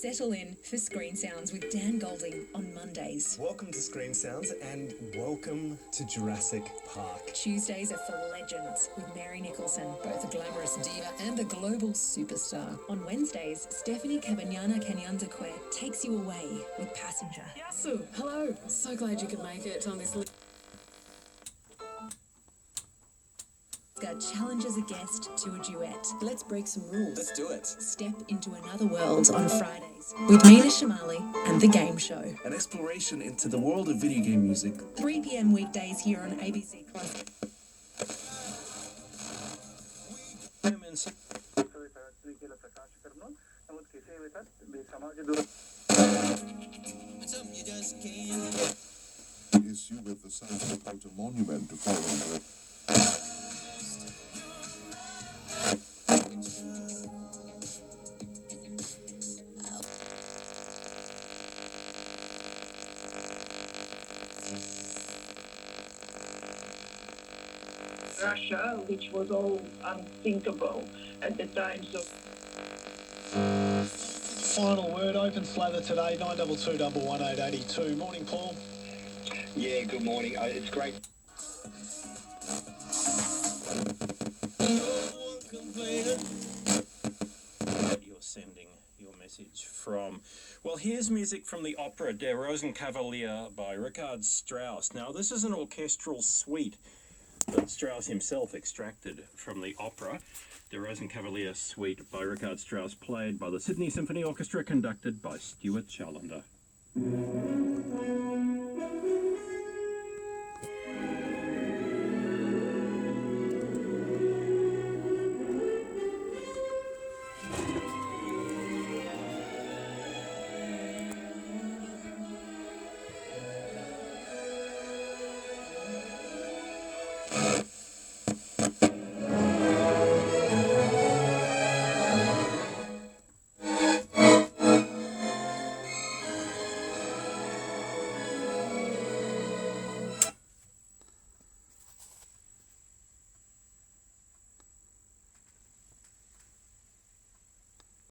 Settle in for Screen Sounds with Dan Golding on Mondays. Welcome to Screen Sounds and welcome to Jurassic Park. Tuesdays are for legends with Mary Nicholson, both a glamorous diva and a global superstar. On Wednesdays, Stephanie Cabanyana Kanyantakwe takes you away with Passenger. Yasu, hello. So glad you could make it on this Challenges a guest to a duet. Let's break some rules. Let's do it. Step into another world on Fridays with Mina Shamali and The Game Show. An exploration into the world of video game music. 3 p.m. weekdays here on ABC Classic. Issue with the South Dakota Monument to follow. Russia, which was all unthinkable at the time. So, final word, open slather today, 92211882. Morning, Paul. Yeah, good morning. It's great. You're sending your message from. Well, here's music from the opera Der Rosenkavalier by Richard Strauss. Now, this is an orchestral suite that Strauss himself extracted from the opera. The Rosenkavalier Suite by Richard Strauss, played by the Sydney Symphony Orchestra, conducted by Stuart Challender.